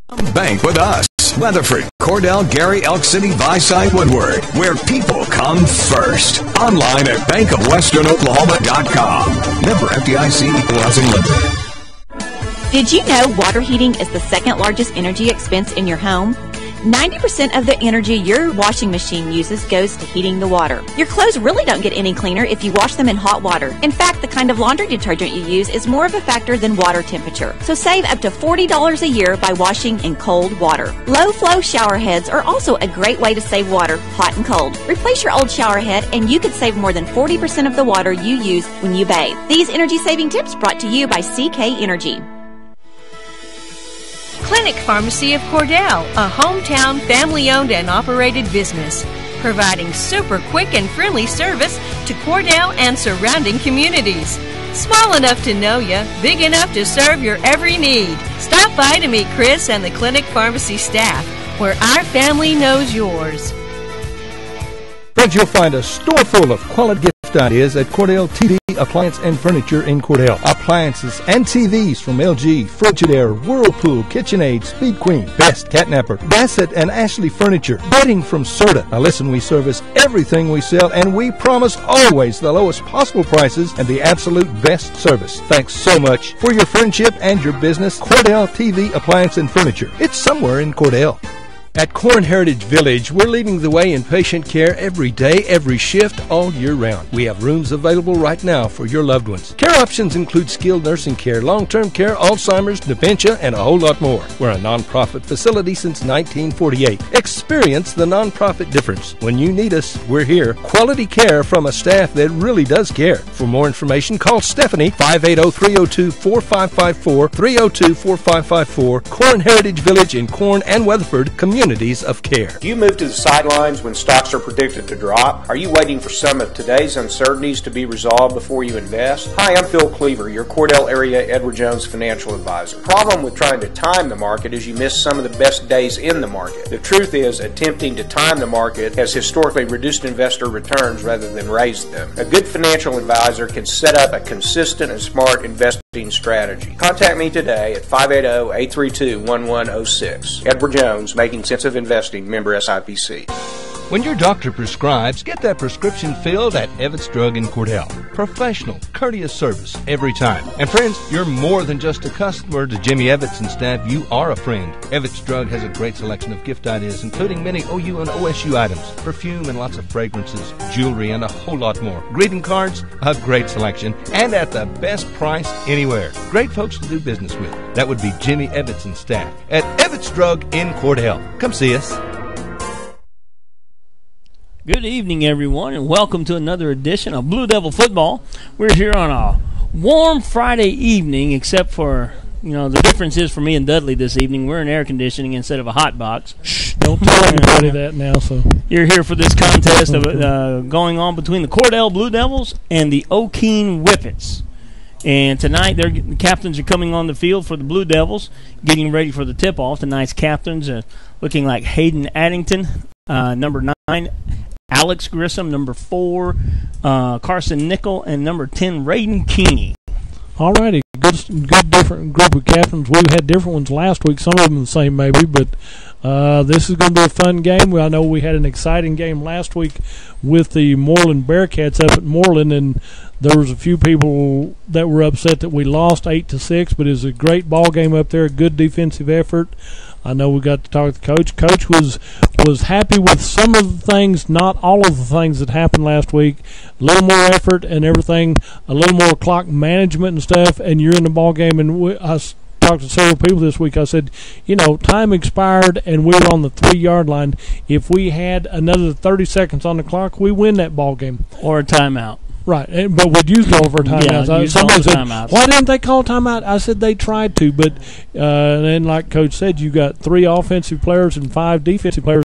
Bank with us. Weatherford, Cordell, Gary, Elk City, Viside, Woodward, where people come first. Online at bankofwesternoklahoma.com. Member FDIC, equal housing lender. Did you know water heating is the second largest energy expense in your home? 90% of the energy your washing machine uses goes to heating the water. Your clothes really don't get any cleaner if you wash them in hot water. In fact, the kind of laundry detergent you use is more of a factor than water temperature. So save up to $40 a year by washing in cold water. Low-flow shower heads are also a great way to save water, hot and cold. Replace your old shower head and you could save more than 40% of the water you use when you bathe. These energy-saving tips brought to you by CK Energy. Clinic Pharmacy of Cordell, a hometown family-owned and operated business, providing super quick and friendly service to Cordell and surrounding communities. Small enough to know you, big enough to serve your every need. Stop by to meet Chris and the Clinic Pharmacy staff, where our family knows yours. Friends, you'll find a store full of quality gift ideas at Cordell TV, Appliance and Furniture in Cordell. Appliances and TVs from LG, Frigidaire, Whirlpool, KitchenAid, Speed Queen, Best, Catnapper, Bassett and Ashley Furniture, bedding from Serta. Now listen, we service everything we sell and we promise always the lowest possible prices and the absolute best service. Thanks so much for your friendship and your business. Cordell TV, Appliance and Furniture. It's somewhere in Cordell. At Corn Heritage Village, we're leading the way in patient care every day, every shift, all year round. We have rooms available right now for your loved ones. Care options include skilled nursing care, long-term care, Alzheimer's, dementia, and a whole lot more. We're a nonprofit facility since 1948. Experience the nonprofit difference. When you need us, we're here. Quality care from a staff that really does care. For more information, call Stephanie, 580-302-4554, 302-4554. Corn Heritage Village in Corn and Weatherford, communities of care. Do you move to the sidelines when stocks are predicted to drop? Are you waiting for some of today's uncertainties to be resolved before you invest? Hi, I'm Phil Cleaver, your Cordell area Edward Jones financial advisor. The problem with trying to time the market is you miss some of the best days in the market. The truth is, attempting to time the market has historically reduced investor returns rather than raised them. A good financial advisor can set up a consistent and smart investing strategy. Contact me today at 580-832-1106. Edward Jones, Making Sense of Investing, member SIPC. When your doctor prescribes, get that prescription filled at Evetts Drug in Cordell. Professional, courteous service every time. And friends, you're more than just a customer to Jimmy Evetts and staff. You are a friend. Evetts Drug has a great selection of gift ideas, including many OU and OSU items, perfume and lots of fragrances, jewelry, and a whole lot more. Greeting cards, a great selection, and at the best price anywhere. Great folks to do business with. That would be Jimmy Evetts and staff at Evetts Drug in Cordell. Come see us. Good evening, everyone, and welcome to another edition of Blue Devil Football. We're here on a warm Friday evening, except for, the difference is for me and Dudley this evening, we're in air conditioning instead of a hot box. Shh, don't tell anybody that now. So you're here for this contest of going on between the Cordell Blue Devils and the Okeene Whippets. And tonight, the captains are coming on the field for the Blue Devils, getting ready for the tip-off. Tonight's captains are looking like Hayden Addington, number 9, Alex Grissom, number 4, Carson Nickel, and number 10, Raiden Keeney. All righty, good different group of captains. We had different ones last week, some of them the same maybe, but this is going to be a fun game. I know we had an exciting game last week with the Moreland Bearcats up at Moreland, and there was a few people that were upset that we lost 8-6, but it was a great ball game up there, a good defensive effort. I know we got to talk to the coach. Coach was happy with some of the things, not all of the things that happened last week. A little more effort and everything, a little more clock management and stuff, and you're in the ball game. And I talked to several people this week. I said, time expired and we were on the 3-yard line. If we had another 30 seconds on the clock, we win that ball game. Or a timeout. Right, but we'd use all of our timeouts. Yeah, somebody said, timeouts. Why didn't they call timeout? I said they tried to, but then like Coach said, you got 3 offensive players and 5 defensive players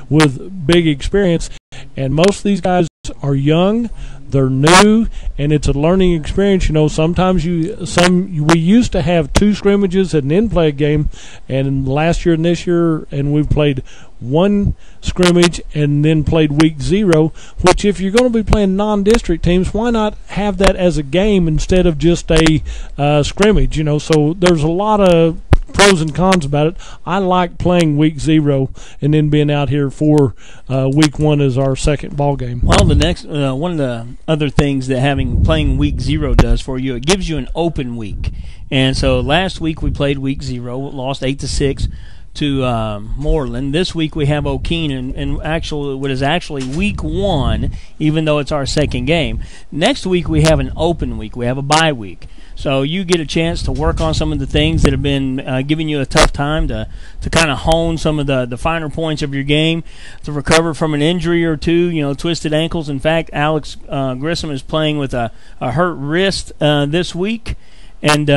with big experience, and most of these guys are young. They're new, and it's a learning experience. Sometimes we used to have 2 scrimmages and then play a game, and last year and this year, and we've played 1 scrimmage and then played week 0, which if you're going to be playing non-district teams, why not have that as a game instead of just a scrimmage? So there's a lot of pros and cons about it. I like playing week 0 and then being out here for week 1 as our second ball game. Well, the next one of the other things that playing week 0 does for you, it gives you an open week. And so last week we played week 0, lost 8-6 to Moreland. This week we have Okeene, and actually what is actually week 1, even though it's our second game. Next week we have an open week. We have a bye week. So you get a chance to work on some of the things that have been giving you a tough time, to kind of hone some of the finer points of your game, to recover from an injury or two, twisted ankles. In fact, Alex Grissom is playing with a hurt wrist this week. And,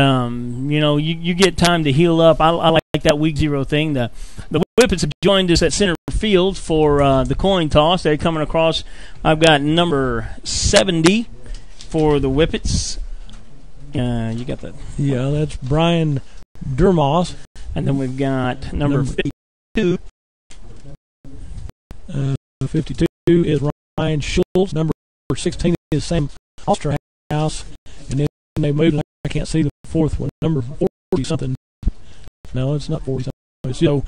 you get time to heal up. I like that week 0 thing. The Whippets have joined us at center field for the coin toss. They're coming across. I've got number 70 for the Whippets. You got that? Yeah, that's Brian Durmos. And then we've got number 52. 52 is Ryan Schultz. Number 16 is Sam Osterhaus. And then they moved. I can't see the fourth one. Number 40-something. No, it's not 40-something. So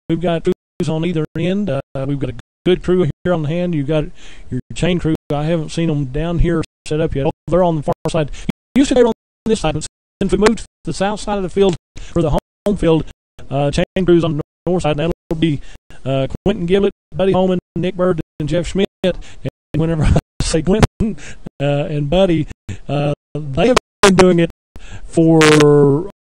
we've got crews on either end. We've got a good crew here on the hand. You've got your chain crew. I haven't seen them down here set up yet. They're on the far side. Used to be on this side, but since we moved to the south side of the field for the home field, chain crews on the north side. And that'll be Quentin Giblett, Buddy Holman, Nick Bird, and Jeff Schmidt. And whenever I say Quentin and Buddy, they have been doing it for,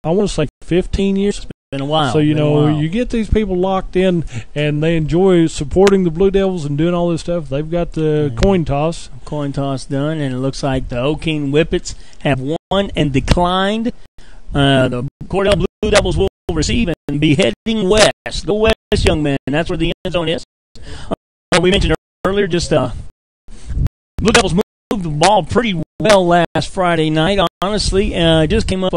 I want to say, 15 years. It's been a while. So, you get these people locked in, and they enjoy supporting the Blue Devils and doing all this stuff. They've got the coin toss. Coin toss done, and it looks like the Okeene Whippets have won and declined. The Cordell Blue Devils will receive and be heading west. Go west, young man. That's where the end zone is. We mentioned earlier, just Blue Devils moved the ball pretty well last Friday night. Honestly, just came up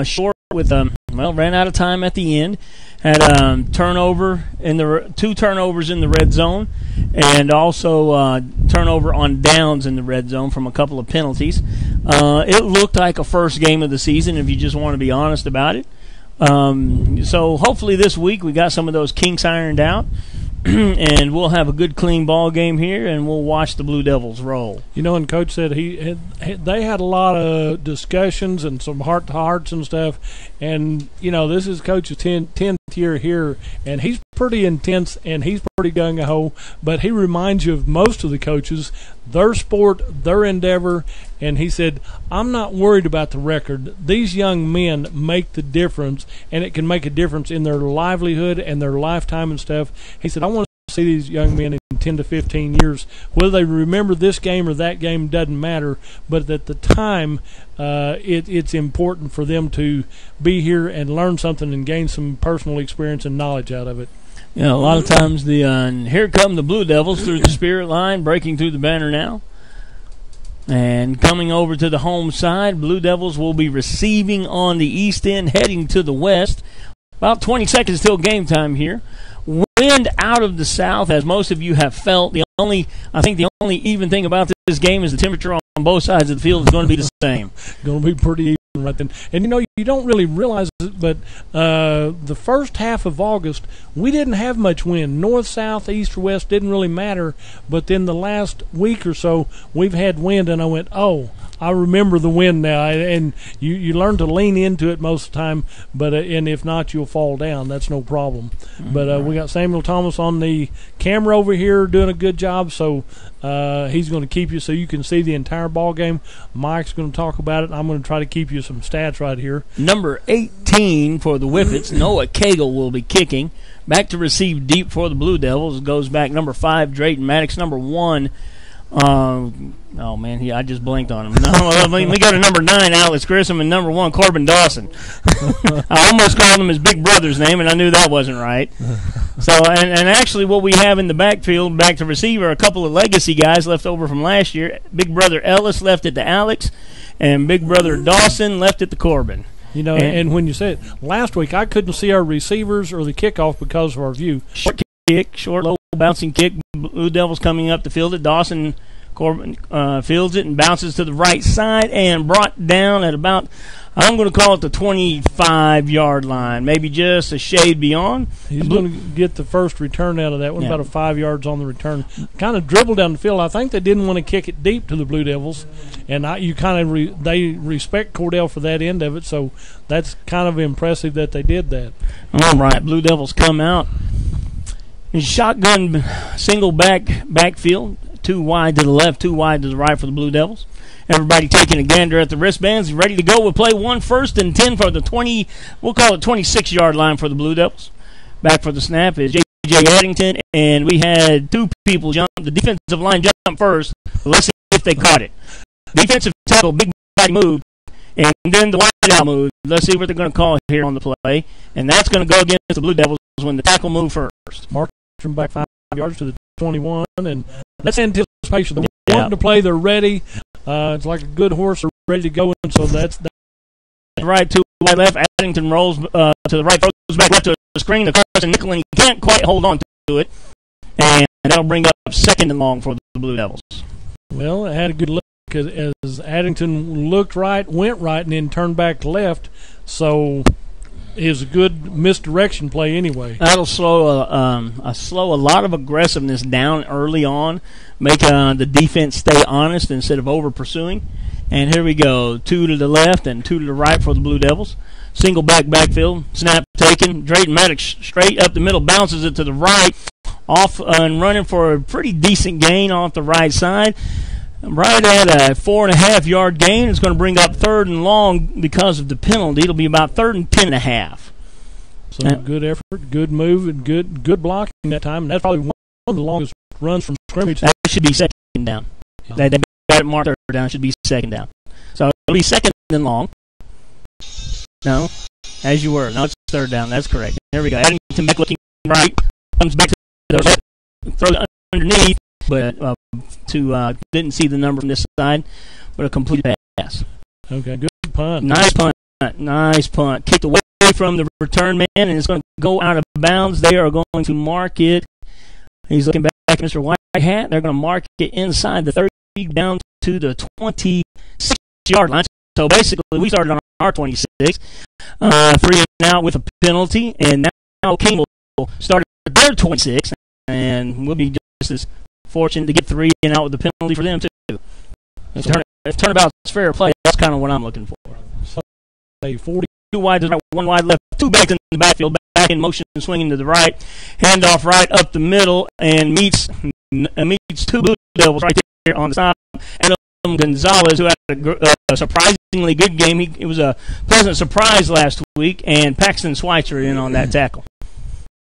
short with ran out of time at the end. Had turnover in the 2 turnovers in the red zone, and also turnover on downs in the red zone from a couple of penalties. It looked like a first game of the season, if you just want to be honest about it. So hopefully this week we got some of those kinks ironed out. And we'll have a good, clean ball game here, and we'll watch the Blue Devils roll. And Coach said they had a lot of discussions and some heart-to-hearts and stuff. And, this is Coach's 10th year here, and he's pretty intense, and he's pretty gung-ho. But he reminds you of most of the coaches, their sport, their endeavor. And he said, I'm not worried about the record. These young men make the difference, and it can make a difference in their livelihood and their lifetime and stuff. He said, I want to see these young men in 10 to 15 years. Whether they remember this game or that game doesn't matter, but at the time, it's important for them to be here and learn something and gain some personal experience and knowledge out of it. A lot of times, here come the Blue Devils through the spirit line, breaking through the banner now. And coming over to the home side, Blue Devils will be receiving on the east end, heading to the west. About 20 seconds till game time here. Wind out of the south, as most of you have felt. I think the only even thing about this game is the temperature on both sides of the field is going to be the same. Going to be pretty even right then. And you don't really realize it, but the first half of August, we didn't have much wind. North, south, east, or west didn't really matter. But then the last week or so, we've had wind, and I went, I remember the wind now. And you learn to lean into it most of the time, but and if not, you'll fall down. That's no problem. Mm-hmm. But we got Samuel Thomas on the camera over here doing a good job, so he's going to keep you so you can see the entire ball game. Mike's going to talk about it, and I'm going to try to keep you some stats right here. Number 18 for the Whippets, Noah Cagle will be kicking. Back to receive deep for the Blue Devils. Goes back number 5, Drayton Maddox. Number 1, I just blinked on him. No, we got a number 9, Alex Grissom, and number 1, Corbin Dawson. I almost called him his big brother's name, and I knew that wasn't right. So, and actually what we have in the backfield, back to receiver, a couple of legacy guys left over from last year. Big brother Ellis left it to Alex, and big brother Dawson left it to Corbin. And when you said it, last week I couldn't see our receivers or the kickoff because of our view. Short kick, short, low, bouncing kick. Blue Devils coming up to field it. Dawson Corbin fields it and bounces to the right side and brought down at about, I'm going to call it the 25-yard line, maybe just a shade beyond. He's going to get the first return out of that one, about a 5 yards on the return. Kind of dribbled down the field. I think they didn't want to kick it deep to the Blue Devils, and they respect Cordell for that end of it, so that's kind of impressive that they did that. All right, Blue Devils come out. Shotgun single backfield, 2 wide to the left, 2 wide to the right for the Blue Devils. Everybody taking a gander at the wristbands, ready to go. We'll play 1 first and 10 for the 20, we'll call it 26-yard line for the Blue Devils. Back for the snap is J.J. Addington, and we had 2 people jump. The defensive line jumped first. Let's see if they caught it. Defensive tackle, big body move, and then the wide out move. Let's see what they're going to call here on the play, and that's going to go against the Blue Devils when the tackle move first. Mark from back 5 yards to the 21, and that's anticipation. They're wanting to play. They're ready. It's like a good horse. They're ready to go, and so that's right, 2 wide left. Addington rolls to the right, throws back left to the screen. The cross and nickel, and he can't quite hold on to it, and that'll bring up 2nd and long for the Blue Devils. Well, it had a good look as Addington looked right, went right, and then turned back left. So it was a good misdirection play anyway. That'll slow a lot of aggressiveness down early on, make the defense stay honest instead of over pursuing. And here we go, 2 to the left and 2 to the right for the Blue Devils. Single backfield, snap taken. Drayton Maddox straight up the middle, bounces it to the right, off and running for a pretty decent gain off the right side. Right at a 4.5-yard gain. It's going to bring up 3rd and long because of the penalty. It'll be about 3rd and 10.5. So good effort, good move, and good blocking that time. And that's probably one of the longest runs from scrimmage. That should be 2nd down. Yeah. They got it marked 3rd down. It should be 2nd down. So it'll be 2nd and long. No, as you were. No, it's 3rd down. That's correct. There we go. Addington back looking right. Comes back to the left. Throw it underneath. But didn't see the number from this side, but a complete pass. Okay, good punt. Nice punt. Kicked away from the return man, and it's going to go out of bounds. They are going to mark it. He's looking back at Mr. Whitehat. They're going to mark it inside the 30 down to the 26-yard line. So basically, we started on our 26, 3 and out with a penalty, and now Okeene will start at their 26, and we'll be just as fortunate to get 3 and out with the penalty for them too. If turnabout's fair play, that's kind of what I'm looking for. So, 40. 2 wide to the right, 1 wide left, 2 backs in the backfield, back in motion, swinging to the right, handoff right up the middle, and meets 2 Blue Devils right there on the side. Adam Gonzalez, who had a surprisingly good game. It was a pleasant surprise last week, and Paxton Schweitzer in on that tackle.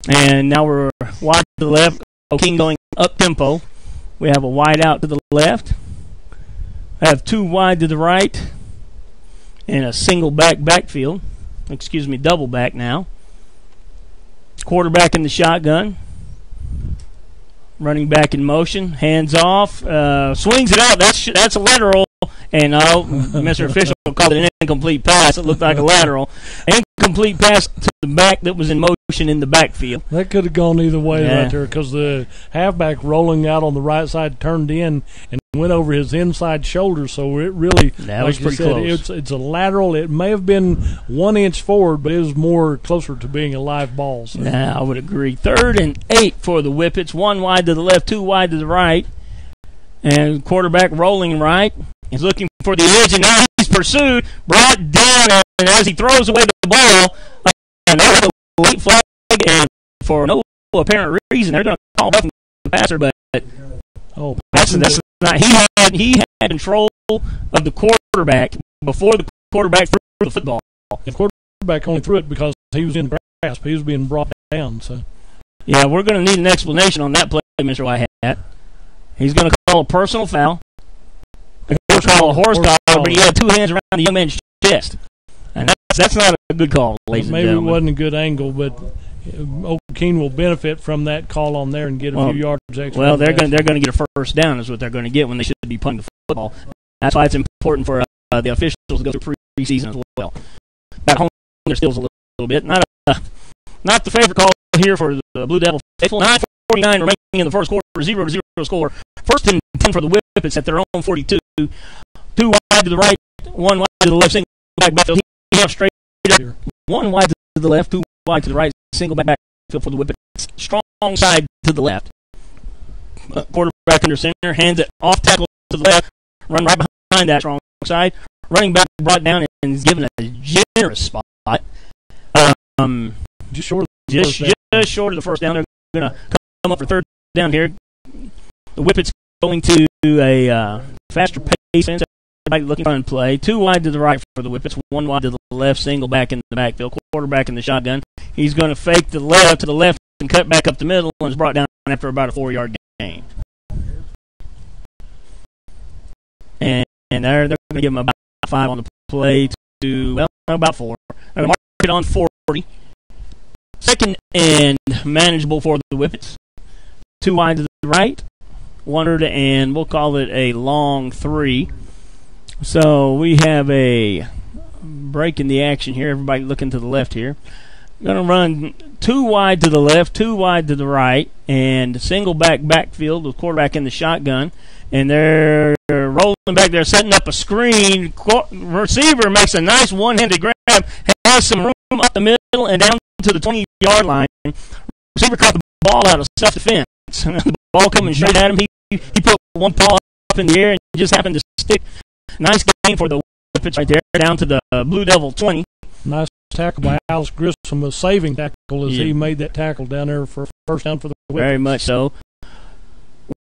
And now we're wide to the left, Okeene going up tempo. We have a wide out to the left. I have 2 wide to the right and a single backfield. Double back now. Quarterback in the shotgun. Running back in motion. Hands off. Swings it out. That's a lateral. And Mr. Official called it an incomplete pass. It looked like a lateral. Incomplete pass to the back that was in motion in the backfield. That could have gone either way right there because the halfback rolling out on the right side turned in and went over his inside shoulder. So it really, that was pretty close. It's a lateral. It may have been 1 inch forward, but it was more closer to being a live ball. So. Yeah, I would agree. 3rd and 8 for the Whippets. 1 wide to the left, 2 wide to the right. And quarterback rolling right. He's looking for the edge, and now he's pursued, brought down, and as he throws away the ball, and there's a late flag, and for no apparent reason, they're going to call roughing the passer, but that's not. He had control of the quarterback before the quarterback threw the football. The quarterback only threw it because he was in grasp. He was being brought down. So, yeah, we're going to need an explanation on that play, Mr. Whitehat. He's going to call a personal foul. He'll call a horse collar, but he had 2 hands around the young man's chest. And that's not a good call, ladies and gentlemen. Maybe it wasn't a good angle, but Okeene will benefit from that call on there and get a few yards extra. Well, they're going to get a first down is what they're going to get when they should be punting the football. That's why it's important for the officials to go through preseason as well. Back home, their skills a little bit. Not the favorite call here for the Blue Devil faithful. 9:49 remaining in the first quarter, 0-0 score. 1st and 10 for the Whippets at their own 42. 2 wide to the right, 1 wide to the left, single back backfield. He have straight up. 1 wide to the left, 2 wide to the right, single back backfield for the Whippets. Strong side to the left. Quarterback under center, hands it off tackle to the left, run right behind that strong side. Running back brought down and is given a generous spot. Just short of the first down. They're going to come up for third down here. The Whippets going to a faster pace. Everybody looking to run play. 2 wide to the right for the Whippets. 1 wide to the left. Single back in the backfield. Quarterback in the shotgun. He's going to fake to the left and cut back up the middle and is brought down after about a 4-yard gain. And they're going to give him about 5 on the play to, about 4. They're going to mark it on 40. Second and manageable for the Whippets. 2 wide to the right. 1 and we'll call it a long 3. So we have a break in the action here. Everybody looking to the left here. Going to run 2 wide to the left, 2 wide to the right, and single backfield with quarterback in the shotgun. And they're rolling back. They're setting up a screen. Receiver makes a nice one-handed grab, has some room up the middle and down to the 20-yard line. Receiver caught the ball out of self-defense. The ball coming straight at him. He put one paw up in the air and just happened to stick. Nice game for the Whippets right there, down to the Blue Devil 20. Nice tackle by Alice Grissom, a saving tackle as he made that tackle down there for first down for the Whippets. Very much so.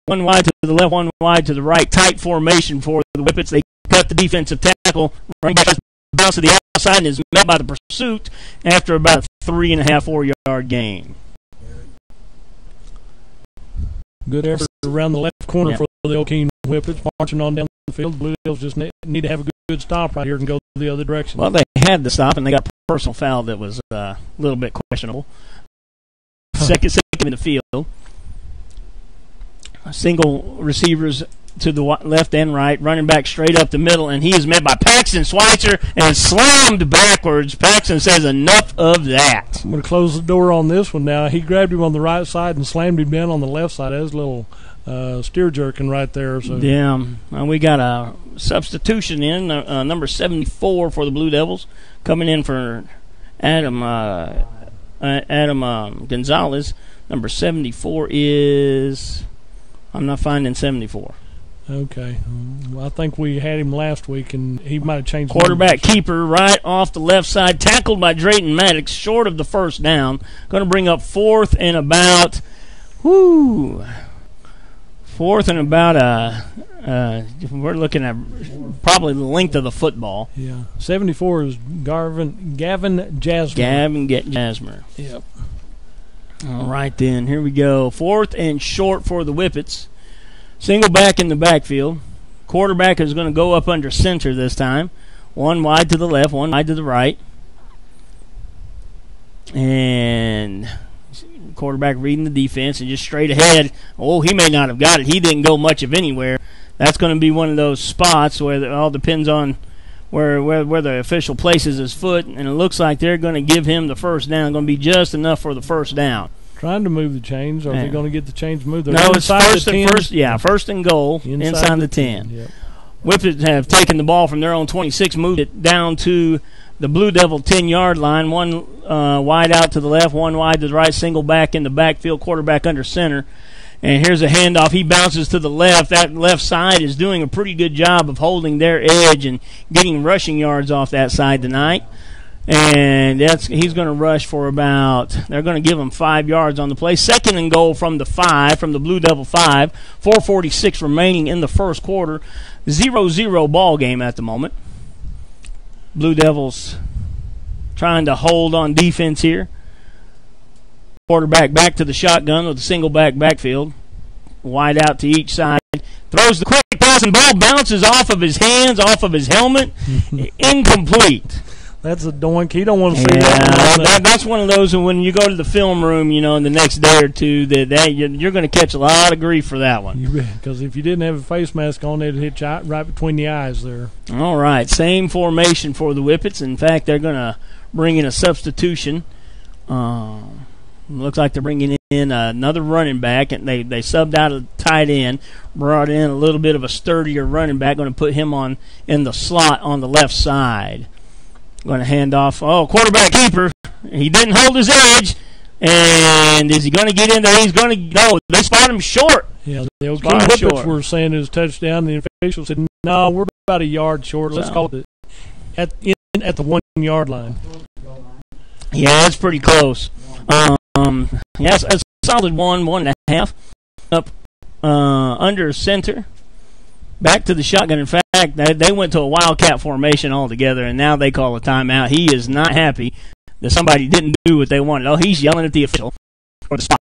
1 wide to the left, 1 wide to the right. Tight formation for the Whippets. They cut the defensive tackle. Running back bounce to the outside and is met by the pursuit after about a 3.5, 4-yard gain. Good effort around the left corner for the Okeene Whippets, marching on down the field. The Blue Devils just need to have a good stop right here and go the other direction. Well, they had the stop, and they got a personal foul that was a little bit questionable. Second in the field. Single receivers to the left and right, running back straight up the middle, and he is met by Paxton Schweitzer and slammed backwards. Paxton says enough of that. I'm going to close the door on this one now. He grabbed him on the right side and slammed him down on the left side. That was a little steer jerking right there. So. Yeah, we got a substitution in, number 74 for the Blue Devils, coming in for Adam Gonzalez. Number 74 is... I'm not finding 74. Okay. Well, I think we had him last week, and he might have changed. Quarterback keeper right off the left side, tackled by Drayton Maddox, short of the first down. Going to bring up fourth and about we're looking at probably the length of the football. Yeah. 74 is Gavin Jasmer. Gavin Jasmer. Yep. All right, then. Here we go. 4th and short for the Whippets. Single back in the backfield. Quarterback is going to go up under center this time. 1 wide to the left, 1 wide to the right. And quarterback reading the defense and just straight ahead. Oh, he may not have got it. He didn't go much of anywhere. That's going to be one of those spots where it all depends on where the official places his foot, and it looks like they're going to give him the first down. Going to be just enough for the first down. Trying to move the chains, or are they going to get the chains moved? No, it's first and goal inside the 10. Yep. Whippets have taken the ball from their own 26, moved it down to the Blue Devil 10-yard line. 1 wide out to the left, 1 wide to the right, single back in the backfield, quarterback under center. And here's a handoff. He bounces to the left. That left side is doing a pretty good job of holding their edge and getting rushing yards off that side tonight. And he's going to rush for they're going to give him 5 yards on the play. 2nd and goal from the 5, from the Blue Devil 5. 4:46 remaining in the first quarter. 0-0 ball game at the moment. Blue Devils trying to hold on defense here. Quarterback back to the shotgun with a single backfield. Wide out to each side. Throws the quick pass and ball bounces off of his hands, off of his helmet. Incomplete. That's a doink. He don't want to see that. That's one of those when you go to the film room, in the next day or two, that you're going to catch a lot of grief for that one. Because if you didn't have a face mask on, it'd hit you right between the eyes there. All right. Same formation for the Whippets. In fact, they're going to bring in a substitution. Looks like they're bringing in another running back, and they subbed out a tight end, brought in a little bit of a sturdier running back, going to put him in the slot on the left side. Going to hand off. Oh, quarterback keeper. He didn't hold his edge. And is he going to get in there? He's going to go. They spot him short. Yeah, the Okeene Whippets were saying it was touchdown. The official said, no, we're about a yard short. Let's call it at the 1 yard line. Yeah, that's pretty close. Yes, a solid 1.5. Up under center. Back to the shotgun. In fact, they went to a wildcat formation altogether, and now they call a timeout. He is not happy that somebody didn't do what they wanted. Oh, he's yelling at the official for the spot.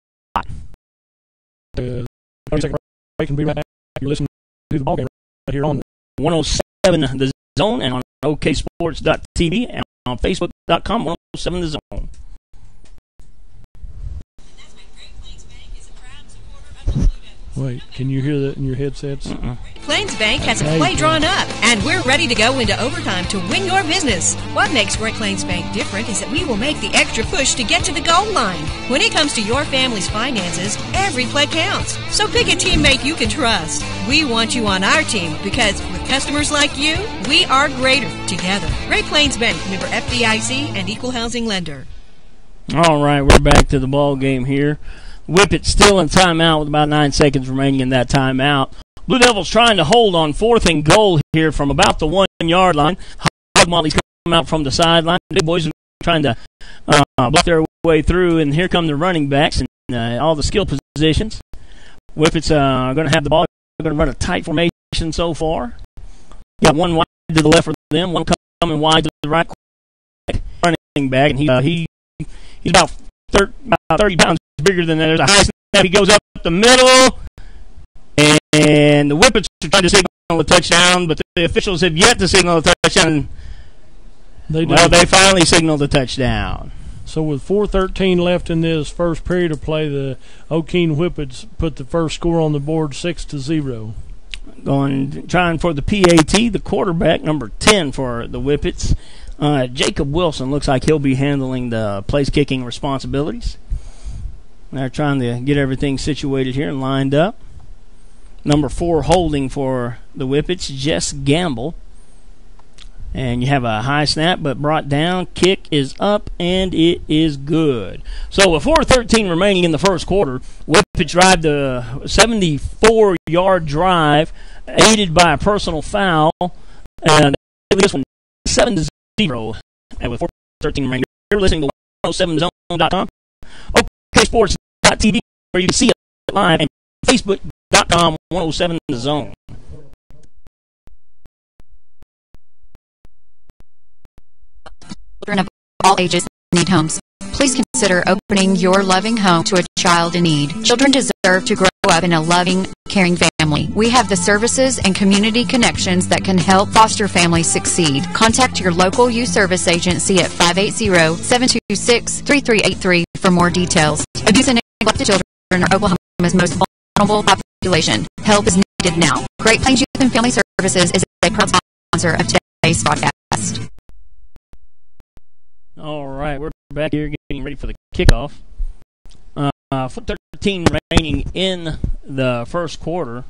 30-second break and be right back. You're listening to the ball game right here on 107 The Zone and on OKSports.tv and on Facebook.com 107 The Zone. Wait, can you hear that in your headsets? Plains Bank has a play drawn up, and we're ready to go into overtime to win your business. What makes Great Plains Bank different is that we will make the extra push to get to the goal line. When it comes to your family's finances, every play counts. So pick a teammate you can trust. We want you on our team because with customers like you, we are greater together. Great Plains Bank, member FDIC and equal housing lender. All right, we're back to the ball game here. Whippets still in timeout with about 9 seconds remaining in that timeout. Blue Devils trying to hold on 4th and goal here from about the 1 yard line. Hog Molly's coming out from the sideline. The boys are trying to block their way through, and here come the running backs and all the skill positions. Whippets are going to have the ball. They're going to run a tight formation so far. Got one wide to the left for them, one coming wide to the right. Running back, and he's about 30 pounds bigger than that. There's a high snap. He goes up the middle, and the Whippets are trying to signal a touchdown, but the officials have yet to signal a touchdown. They finally signaled a touchdown. So with 4:13 left in this first period of play, the Okeene Whippets put the first score on the board 6-0. Trying for the PAT, the quarterback, number 10 for the Whippets. Jacob Wilson looks like he'll be handling the place kicking responsibilities. They're trying to get everything situated here and lined up. Number 4 holding for the Whippets, Jess Gamble. And you have a high snap, but brought down. Kick is up, and it is good. So with 4:13 remaining in the first quarter, Whippets drive the 74-yard drive, aided by a personal foul. And this one 7-0. And with 4:13 remaining, you're listening to 107zone.com, OKSports.tv, where you can see it live, and Facebook.com 107zone. Children of all ages need homes. Please consider opening your loving home to a child in need. Children deserve to grow up in a loving, caring family. We have the services and community connections that can help foster families succeed. Contact your local youth service agency at 580-726-3383 for more details. Abused and neglected children are Oklahoma's most vulnerable population. Help is needed now. Great Plains Youth and Family Services is a proud sponsor of today's broadcast. All right, we're back here getting ready for the kickoff. 13 remaining in the first quarter,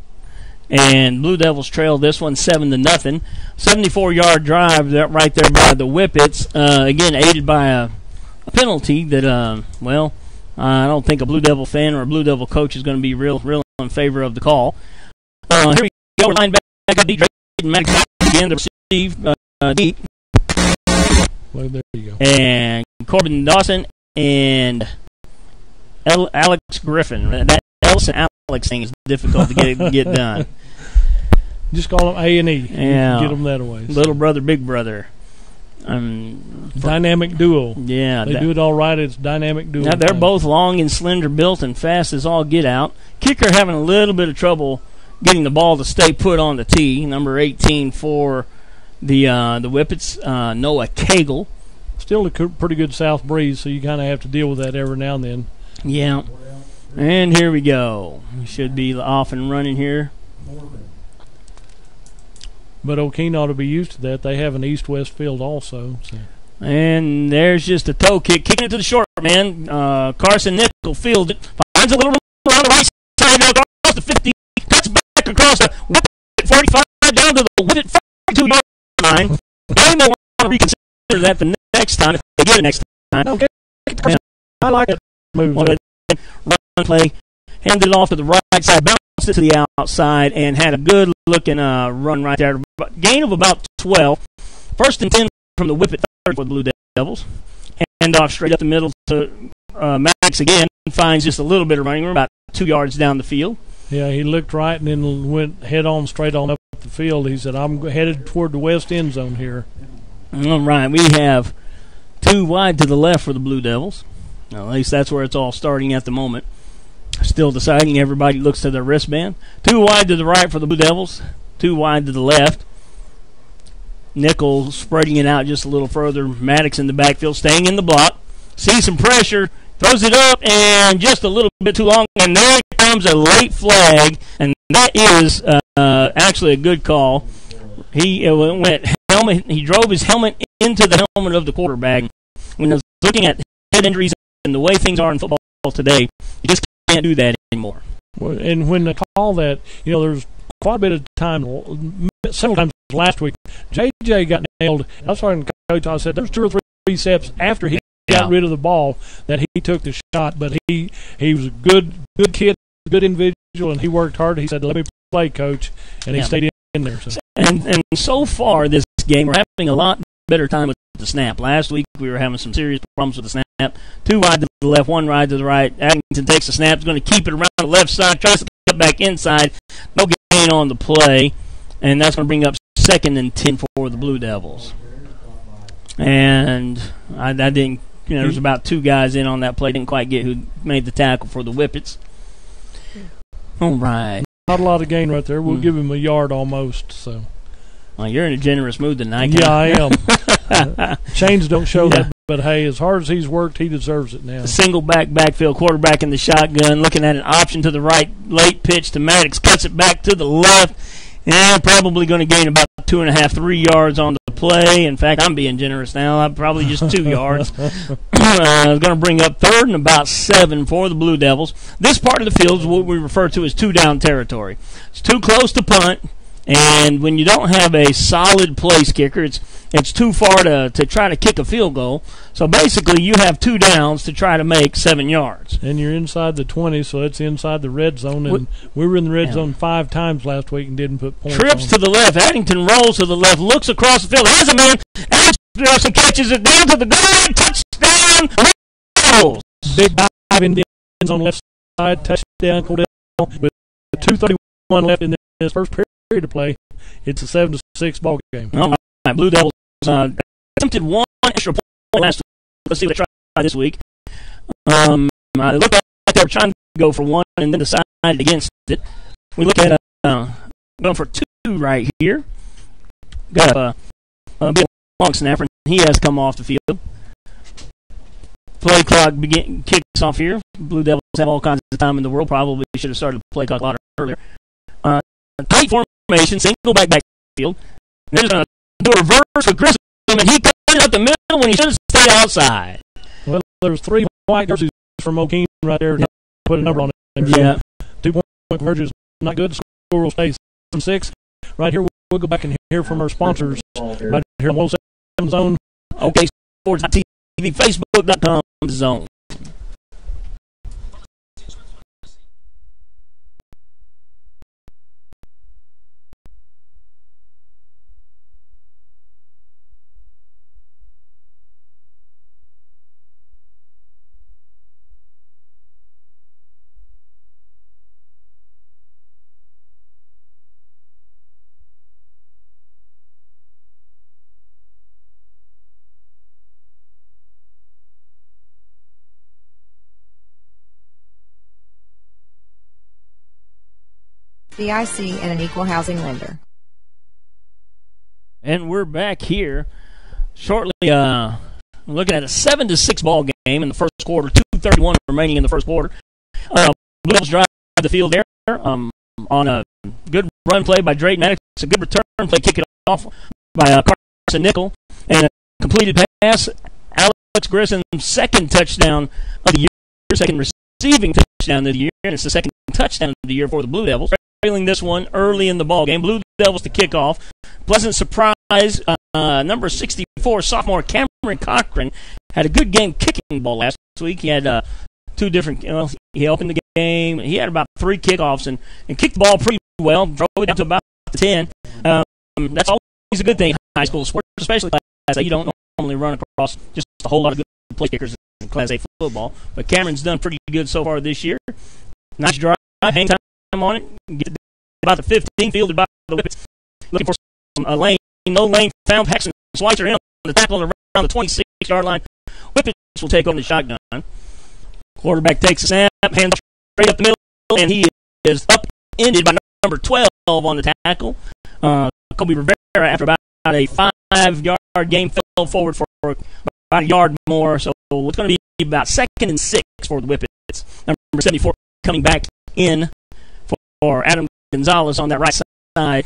and Blue Devils trail this one 7-0. 74-yard drive right there by the Whippets. Again, aided by a penalty that, I don't think a Blue Devil fan or a Blue Devil coach is going to be real in favor of the call. Here we go. We're lined back up deep. Again to receive deep. Well, there you go. And Corbin Dawson and Alex Griffin. That Ellis and Alex thing is difficult to get done. Just call them A&E. Yeah. Get them that way. Little brother, big brother. Dynamic duo. Yeah. They do it all right. It's dynamic duo. Now, they're both long and slender built and fast as all get out. Kicker having a little bit of trouble getting the ball to stay put on the tee. Number 18 for the Whippets, Noah Cagle. Still a pretty good south breeze, so you kind of have to deal with that every now and then. Yeah. And here we go. We should be off and running here. But Okeene ought to be used to that. They have an east-west field also. So. And there's just a toe kick, kicking it to the short man. Carson Nickel fields it, finds a little room on the right side, now across the 50, cuts back across the Whippet 45 down to the Whippet 42-yard line. They may want to reconsider that the next time if they get it next time. Okay. I like it. Move. Run play, handed it off to the right side, bounced it to the outside, and had a good-looking run right there. Gain of about 12. First and 10 from the Whippet 30 for the Blue Devils. Hand off straight up the middle to Maddox again. Finds just a little bit of running room, about 2 yards down the field. Yeah, he looked right and then went head-on straight on up the field. He said, I'm headed toward the west end zone here. All right, we have 2 wide to the left for the Blue Devils. Now, at least that's where it's all starting at the moment. Still deciding. Everybody looks to their wristband. 2 wide to the right for the Blue Devils. 2 wide to the left. Nickel spreading it out just a little further. Maddox in the backfield, staying in the block. Sees some pressure. Throws it up, and just a little bit too long. And there comes a late flag, and that is actually a good call. He went helmet. He drove his helmet into the helmet of the quarterback. When I was looking at head injuries and the way things are in football today, you just can't do that anymore. And when they call that, there's quite a bit of time, several times last week, J.J. got nailed. I was talking to Coach, I said there's 2 or 3 steps after he got rid of the ball that he took the shot, but he was a good kid, good individual, and he worked hard. He said, let me play, Coach, and he stayed in there. So. And so far this game, we're having a lot better time with the snap. Last week we were having some serious problems with the snap. 2 wide to the left, 1 wide to the right. Addington takes the snap, is going to keep it around the left side, tries to cut back inside. No gain on the play, and that's going to bring up 2nd and 10 for the Blue Devils. And I didn't, there's about 2 guys in on that play. Didn't quite get who made the tackle for the Whippets. All right. Not a lot of gain right there. We'll give him a yard almost. So. Well, you're in a generous mood tonight. Yeah, I am. Chains don't show that, but hey, as hard as he's worked, he deserves it now. A single backfield, quarterback in the shotgun, looking at an option to the right, late pitch to Maddox, cuts it back to the left, and probably going to gain about 2.5, 3 yards on the play. In fact, I'm being generous now. I'm probably just 2 yards. Going to bring up 3rd and about 7 for the Blue Devils. This part of the field is what we refer to as 2-down territory. It's too close to punt. And when you don't have a solid place kicker, it's too far to try to kick a field goal. So basically, you have 2 downs to try to make 7 yards. And you're inside the 20, so it's inside the red zone. And we were in the red zone 5 times last week and didn't put points Trips on. to the left. Addington rolls to the left, looks across the field, has a man, and catches it down to the goal line, touchdown. Big dive in the end zone left side, touchdown, Cordell, with 2:31 left in this first period to play. It's a 7-6 ball game. All right, Blue Devils attempted 1 extra point last week. Let's see what they try this week. It looked like they were trying to go for 1 and then decided against it. We look at going for 2 right here. Got a long snapper, and he has come off the field. Play clock kicks off here. Blue Devils have all kinds of time in the world. Probably should have started the play clock a lot earlier. Tight formation, single backfield. There's a reverse for Grissom, and he cut it up the middle when he should have stayed outside. Well, there's 3 white jerseys from Okeene right there. Put a number on it. Yeah. 2-point conversion is not good. The score will stay 7-6. Right here, we'll go back and hear from our sponsors. Right here on 107 Zone. Okay, Sports.TV, Facebook.com Zone. CIC and an equal housing lender. And we're back here shortly looking at a 7-6 ball game in the first quarter, 2:31 remaining in the first quarter. Blue Devils drive the field there on a good run play by Drayton Maddox. It's a good return play, kick it off by Carson Nickel, and a completed pass. Alex Grissom's second touchdown of the year, second receiving touchdown of the year, and it's the second touchdown of the year for the Blue Devils. Trailing this one early in the ball game. Blue Devils to kick off. Pleasant surprise, number 64, sophomore Cameron Cochran had a good game kicking the ball last week. He had two different, he opened the game. He had about 3 kickoffs and kicked the ball pretty well, drove it down to about the 10. That's always a good thing in high school sports, especially Class A. You don't normally run across just a whole lot of good play kickers in Class A football. But Cameron's done pretty good so far this year. Nice drive, hang time on it. Get about the 15, fielded by the Whippets. Looking for a lane. No lane found. Paxton Schweitzer in on the tackle around the 26-yard line. Whippets will take on the shotgun. Quarterback takes a snap, hands straight up the middle, and he is upended by number 12 on the tackle. Kobe Rivera, after about a 5-yard game, fell forward for about a yard more. So it's going to be about 2nd and 6 for the Whippets. Number 74 coming back in for Adam Gonzalez on that right side.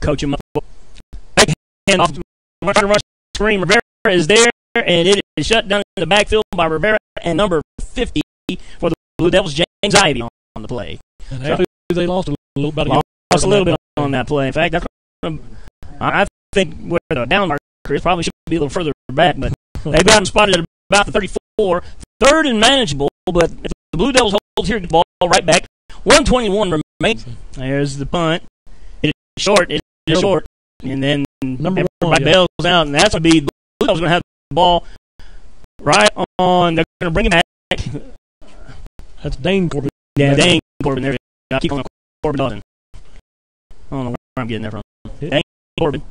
Coach him up. Hand off. Trying to rush screen. Rivera is there, and it is shut down in the backfield by Rivera and number 50 for the Blue Devils, James Ivy on the play. And actually, they lost a little bit on that play. In fact, I think where the down marker is probably should be a little further back, but they've got him spotted at about the 34. 3rd and manageable, but if the Blue Devils hold here, get the ball right back. 1:21 remains. There's the punt. It is short. And then everybody bails out, and that's going to be the Blue Devils going to have the ball right on. They're going to bring it back. That's Dane Corbin. Yeah, Dane Corbin. There you go. I keep calling him Corbin Dawson. I don't know where I'm getting that from. Dane Corbin.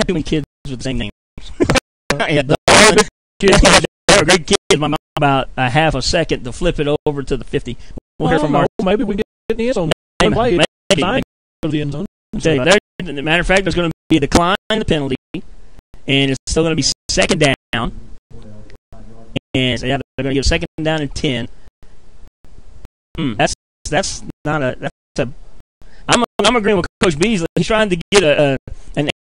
Too many kids with the same name. Yeah, they were great kids. My mom about a half a second to flip it over to the 50. We'll hear from maybe we get in the end zone. Maybe. To the end zone. As a matter of fact, there's going to be a decline in the penalty, and it's still going to be 2nd down. And so, they're going to give 2nd down and 10. That's not a. I'm agreeing with Coach Beasley. He's trying to get an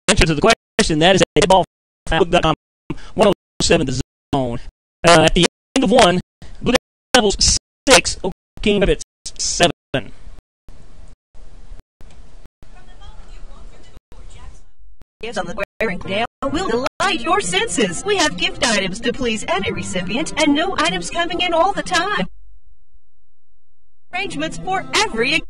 answer to the question. That is a ball. 107 the zone. At the end of 1, Blue Devils 6, Okeene Whippets 7. Kids on the square in Cordell will delight your senses. We have gift items to please any recipient and new items coming in all the time. Arrangements for every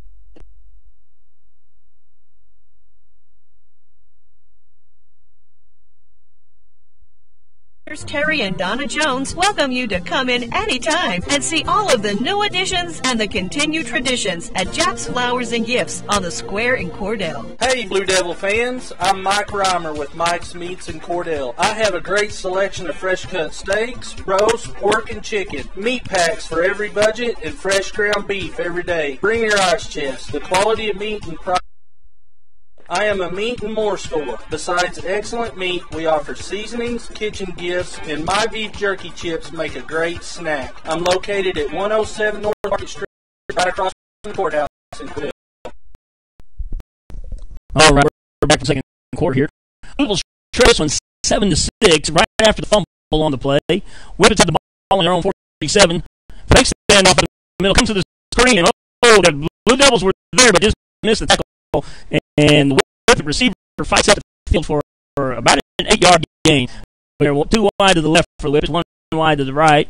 Terry and Donna Jones welcome you to come in anytime and see all of the new additions and the continued traditions at Japs Flowers and Gifts on the square in Cordell. Hey Blue Devil fans, I'm Mike Reimer with Mike's Meats in Cordell. I have a great selection of fresh cut steaks, roast, pork, and chicken, meat packs for every budget, and fresh ground beef every day. Bring your ice chest. The quality of meat and price. I am a meat and more store. Besides excellent meat, we offer seasonings, kitchen gifts, and my beef jerky chips make a great snack. I'm located at 107 North Market Street, right across from the courthouse in Cordell. All right, we're back in the 2nd quarter here. Whippets trail this one 7-6 right after the fumble on the play. Whippets had the ball on their own 47. Fakes the stand off in the middle, comes to the screen, and the Blue Devils were there, but just missed the tackle. And the Whippet receiver fights out the field for about an 8-yard gain. We're 2 wide to the left for the Whippets, 1 wide to the right.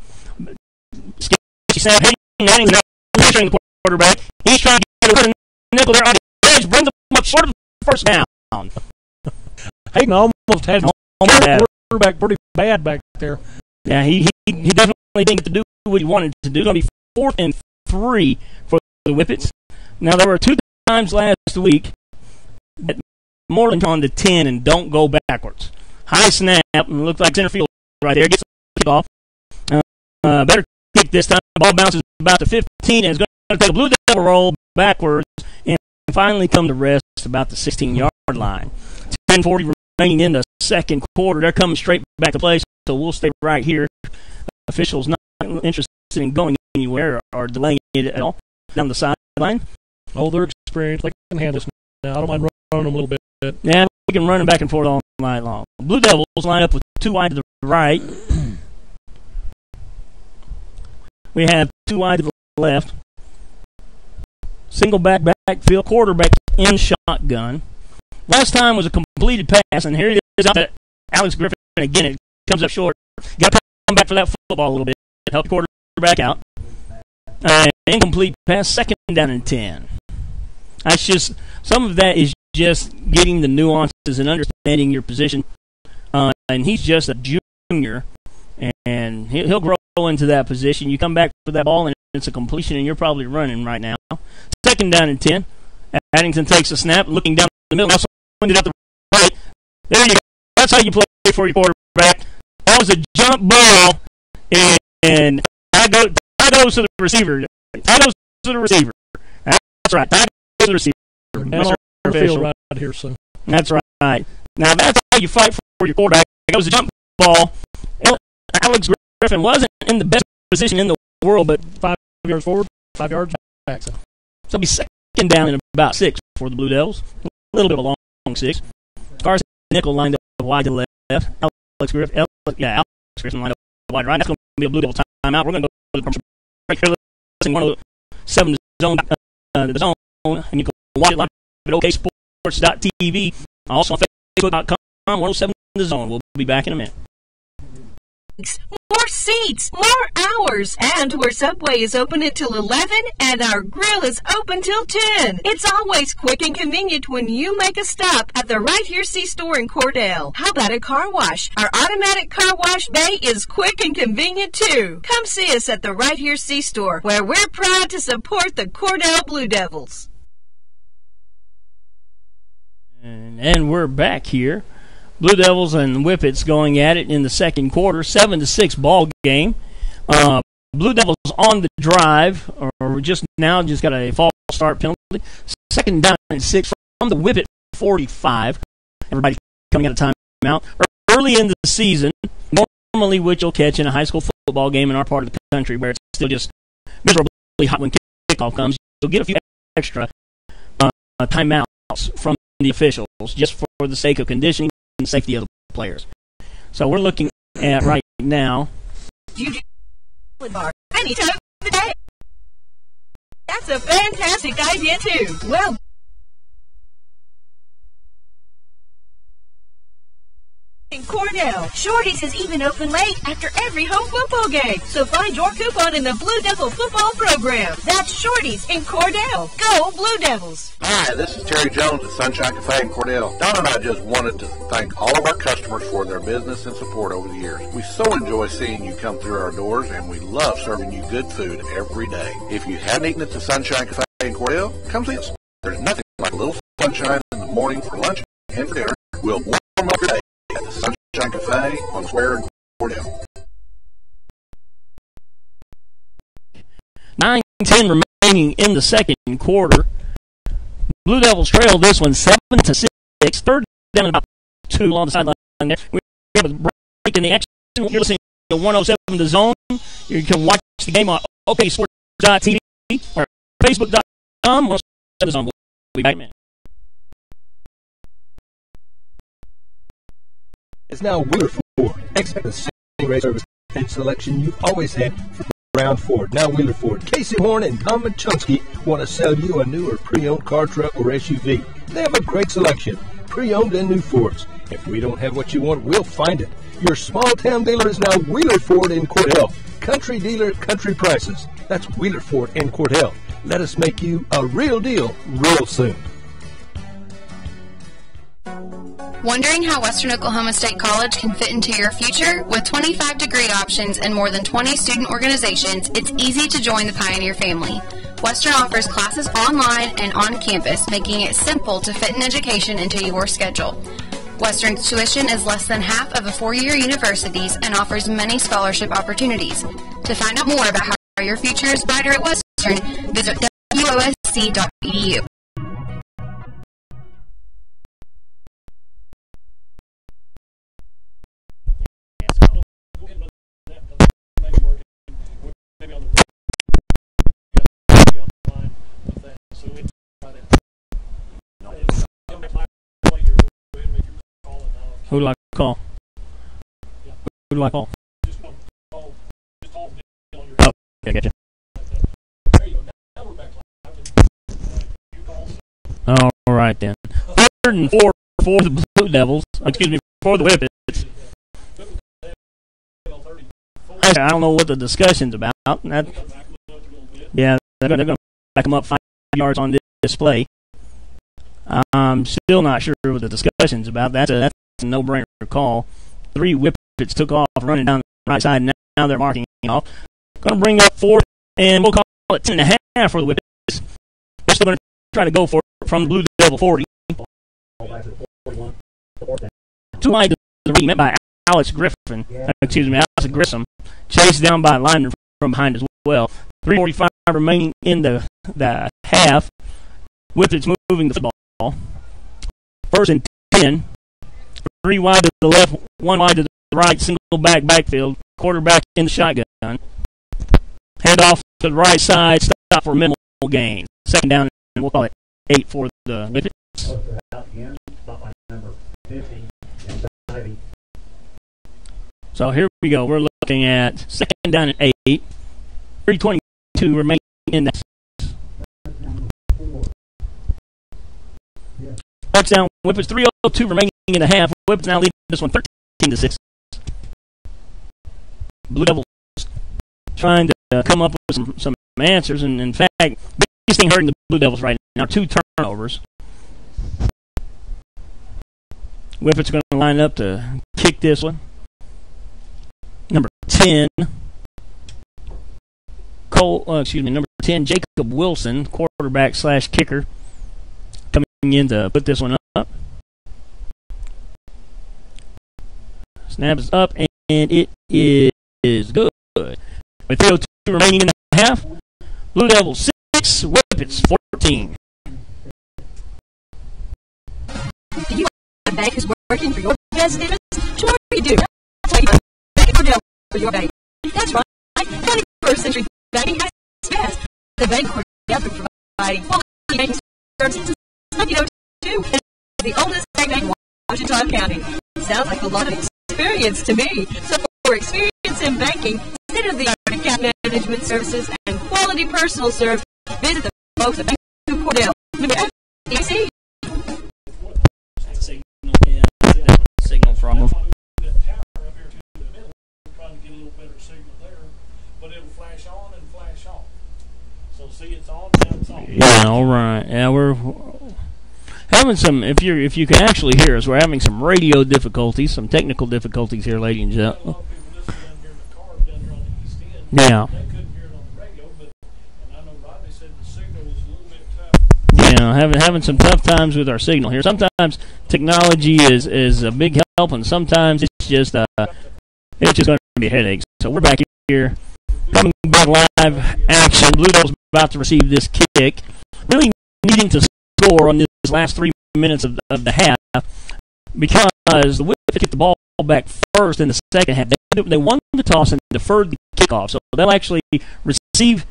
Sketchy snap, heading now pressuring the quarterback. He's trying to get a nickel there on the edge, brings him up short of the first down. Hayden almost had the quarterback pretty bad back there. Yeah, he definitely didn't get to do what he wanted to do. It's going to be 4th and 3 for the Whippets. Now, there were 2 times last week that Moreland on the 10 and don't go backwards. High snap, and looks like center field right there. Gets the kick off. Better kick this time. The ball bounces about the 15 and is going to take a Blue Devil roll backwards and finally come to rest about the 16-yard line. 10:40 remaining in the 2nd quarter. They're coming straight back to play, so we'll stay right here. Officials not interested in going anywhere or delaying it at all down the sideline. Oh, they're experienced. They can handle this now. I don't mind them a little bit. Yeah, we can run them back and forth all night long. Blue Devils line up with 2 wide to the right. We have 2 wide to the left. Single backfield, quarterback in shotgun. Last time was a completed pass, and here it is out to Alex Griffin again. It comes up short. Got to come back for that football a little bit. Help the quarterback out. Incomplete pass, 2nd down and 10. That's just some of that is just getting the nuances and understanding your position. And he's just a junior, and he'll grow into that position. You come back for that ball, and it's a completion, and you're probably running right now. 2nd down and 10. Addington takes a snap, looking down the middle. Also pointed out the right. There you go. That's how you play for your quarterback. That was a jump ball, and that goes to the receiver. That goes to the receiver. That's right. That goes to the receiver. Mr. Official right here, so. That's right. Now that's how you fight for your quarterback. It was a jump ball. Alex Griffin wasn't in the best position in the world, but 5 yards forward, 5 yards back. So it'll be 2nd down and about 6 for the Blue Devils. A little bit of a long 6. Carson Nickel lined up wide to the left. Alex Griffin lined up wide right. That's going to be a Blue Devil timeout. We're going to go to the commercial break here. Listening 107 zone, the zone, and you can watch it live at oksports.tv. Also on Facebook.com, 107 the zone. We'll be back in a minute. More seats, more hours, and where Subway is open until 11 and our grill is open till 10. It's always quick and convenient when you make a stop at the Right Here C-Store in Cordell. How about a car wash? Our automatic car wash bay is quick and convenient too. Come see us at the Right Here C-Store, where we're proud to support the Cordell Blue Devils. And we're back here. Blue Devils and Whippets going at it in the second quarter, 7-6 ball game. Blue Devils on the drive, or just got a false start penalty. 2nd down and 6 from the Whippet 45. Everybody coming out of timeout. Early in the season, normally which you'll catch in a high school football game in our part of the country where it's still just miserably hot when kickoff comes, you'll get a few extra timeouts from the officials just for the sake of conditioning and safety of the players. So we're looking at right now. Anytime of the day. That's a fantastic idea too. Well, in Cordell, Shorty's is even open late after every home football game. So find your coupon in the Blue Devil football program. That's Shorty's in Cordell. Go Blue Devils! Hi, this is Terry Jones at Sunshine Cafe in Cordell. Don and I just wanted to thank all of our customers for their business and support over the years. We so enjoy seeing you come through our doors, and we love serving you good food every day. If you haven't eaten at the Sunshine Cafe in Cordell, come see us. There's nothing like a little sunshine in the morning for lunch and for dinner. We'll warm up your day at the Sunshine Cafe on the square in Cordell. 9:10 remaining in the second quarter. Blue Devils trail this one 7-6. 3rd down and about 2 along the sideline there. We have a break in the action. You're listening to 107 The Zone. You can watch the game on OKsports.tv or Facebook.com. 107 The Zone. We'll be back in a minute. It's now Wheeler Ford. Expect the same race service and selection you've always had for Brown Ford. Now Wheeler Ford. Casey Horn and Tom Machunsky want to sell you a new or pre-owned car, truck, or SUV. They have a great selection, pre-owned and new Fords. If we don't have what you want, we'll find it. Your small-town dealer is now Wheeler Ford in Cordell. Country dealer, country prices. That's Wheeler Ford in Cordell. Let us make you a real deal real soon. Wondering how Western Oklahoma State College can fit into your future? With 25 degree options and more than 20 student organizations, it's easy to join the Pioneer family. Western offers classes online and on campus, making it simple to fit an education into your schedule. Western's tuition is less than half of a four-year university's and offers many scholarship opportunities. To find out more about how your future is brighter at Western, visit wosc.edu. call? Who do I call? Oh, okay, gotcha. All right then. 3rd and 4 for the Blue Devils. Excuse me, for the Whippets. I don't know what the discussion's about. Yeah, they're going to back them up 5 yards on this display. I'm still not sure what the discussion's about. That's a no-brainer call. 3 Whippets took off running down the right side. Now they're marking off. Going to bring up 4th, and we'll call it 10.5 for the Whippets. They're still going to try to go for it from the Blue Devil 40. 2 wide to the read, met by Alex Grissom. Chased down by a lineman from behind as well. 3:45 remaining in the half. Whippets moving the football. 1st and 10. 3 wide to the left, 1 wide to the right, single backfield. Quarterback in the shotgun. Hand off to the right side, stop for minimal gain. 2nd down, and we'll call it 8 for the Whippets. So here we go. We're looking at 2nd down and 8. 3:22 remaining in the touchdown. Whippets 3:02 remaining in the half. Whippets now leading this one 13-6. Blue Devils trying to come up with some answers, and in fact, biggest thing hurting the Blue Devils right now, 2 turnovers. Whippets are going to line up to kick this one. Number 10, number 10, Jacob Wilson, quarterback / kicker, coming in to put this one up. Snap is up, and it is good. With 3:02 remaining in the half, Blue Devils 6, Whippets 14. Do you have a bank who's working for your best interest? Sure you do. That's why you bank Cordell for your bank. That's right. 21st century banking at its best. The bank Cordell for providing quality banking services since 1902. The oldest bank in Washington County. Sounds like a lot of experience to me. So for experience in banking, state-of-the-art account management services, and quality personal service, visit the folks at Bank of Cordell. FDIC. Signal problem. Trying to get a little better signal there, but it'll flash on and flash off. So see, it's on, now it's off. Yeah, all right. Yeah, we're having some. If you can actually hear us, we're having some radio difficulties, some technical difficulties here, ladies and gentlemen. Yeah. Yeah, having some tough times with our signal here. Sometimes technology is a big help, and sometimes it's just going to be a headache. So we're back here, coming back live action. Blue Devils about to receive this kick, really needing to score on this last 3 minutes of the half, because the Whippets get the ball back first in the second half. They won the toss and deferred the kickoff, so they'll actually receive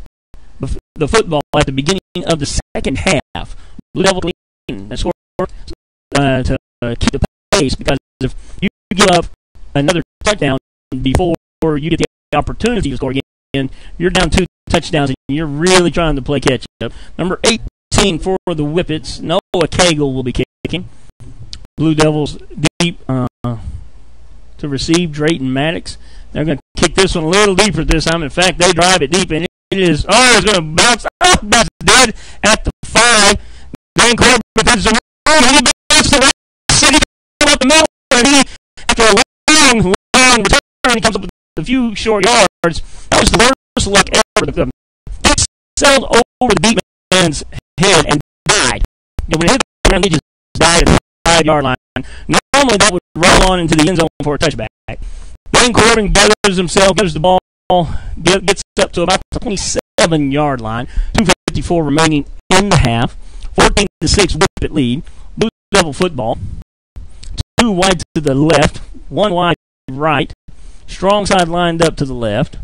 the football at the beginning of the second half. Blue Devils leading and score to keep the pace, because if you give up another touchdown before you get the opportunity to score again, you're down 2 touchdowns and you're really trying to play catch up. Number 18 for the Whippets, Noah Cagle will be kicking. Blue Devils deep to receive, Drayton Maddox. They're going to kick this one a little deeper this time. In fact, they drive it deep, and it's going to bounce off. That's dead at the 5. Then Corbett has a run. He bounces the right city up the middle, and he, after a long return, he comes up with a few short yards. That was the worst luck ever. The kick sailed over the deep man's head and died. When it hit the ground, he just died at the 5-yard line. Normally, that would roll on into the end zone for a touchback. Then Corbin gathers himself, gathers the ball, gets up to about the 27-yard line. 2:54 remaining in the half. 14-6 Whippet lead. Blue Devil football. 2 wide to the left, 1 wide right. Strong side lined up to the left.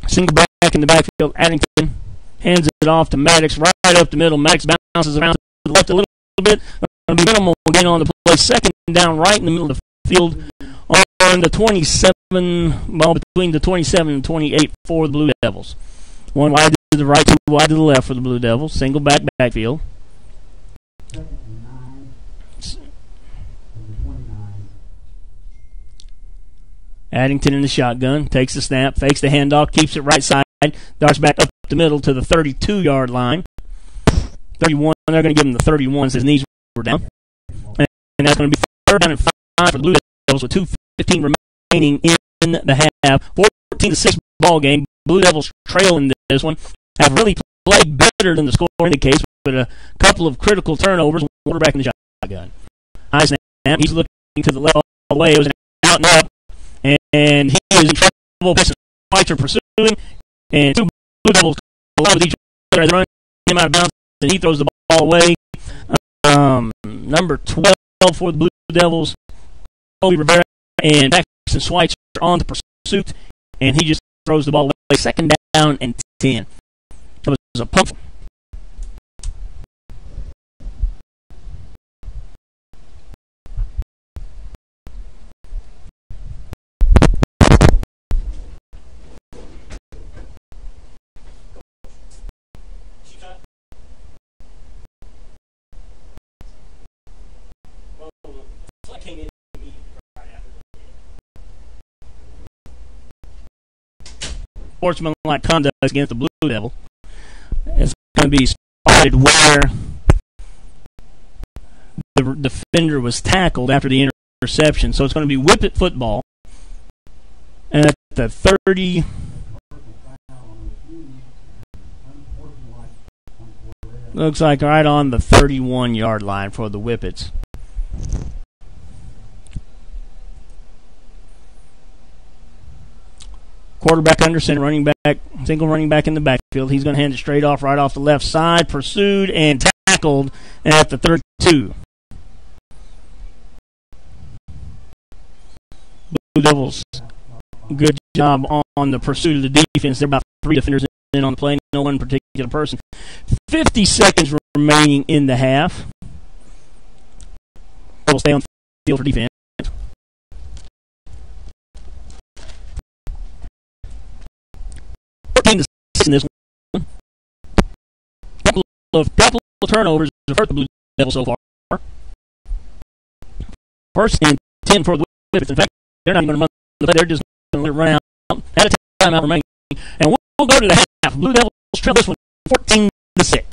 Single back in the backfield. Addington hands it off to Maddox right up the middle. Maddox bounces around to the left a little bit. Going to be minimal gain on the play. 2nd down right in the middle of the field on the 27, between the 27 and 28 for the Blue Devils. One wide to the right, two wide to the left for the Blue Devils. Single backfield. Addington in the shotgun, takes the snap, fakes the handoff, keeps it right side, darts back up the middle to the 32-yard line. 31, they're going to give him the 31 since his knees were down. And that's going to be 3rd down and 5 for the Blue Devils with 2:15 remaining in the half. 14-6 ball game. Blue Devils trail in this one. Have really played better than the score indicates, with a couple of critical turnovers. Quarterback in the shotgun. High snap. He's looking to the left all the way. It was an out and up. And he is in trouble. Whites are pursuing. And two Blue Devils collide with each other as they run him out of bounds. And he throws the ball away. Number 12 for the Blue Devils, Kobe Rivera and Paxton Schweitzer are on the pursuit. And he just throws the ball away. 2nd down and 10. It was a pump. Sportsmanlike conduct against the Blue Devil. It's going to be spotted where the defender was tackled after the interception. So it's going to be Whippet football. And at the 30. Looks like right on the 31-yard line for the Whippets. Quarterback under center, single running back in the backfield. He's going to hand it straight off, right off the left side. Pursued and tackled at the 32. Blue Devils, good job on the pursuit of the defense. There are about 3 defenders in on the play, no one particular person. 50 seconds remaining in the half. We'll stay on the field for defense. In this one, couple of turnovers have hurt the Blue Devils so far. 1st and 10 for the Whippets. In fact, they're not even going to run the play. They're just going to run out. Had a timeout remaining, and we'll go to the half. Blue Devils trail this one 14-6.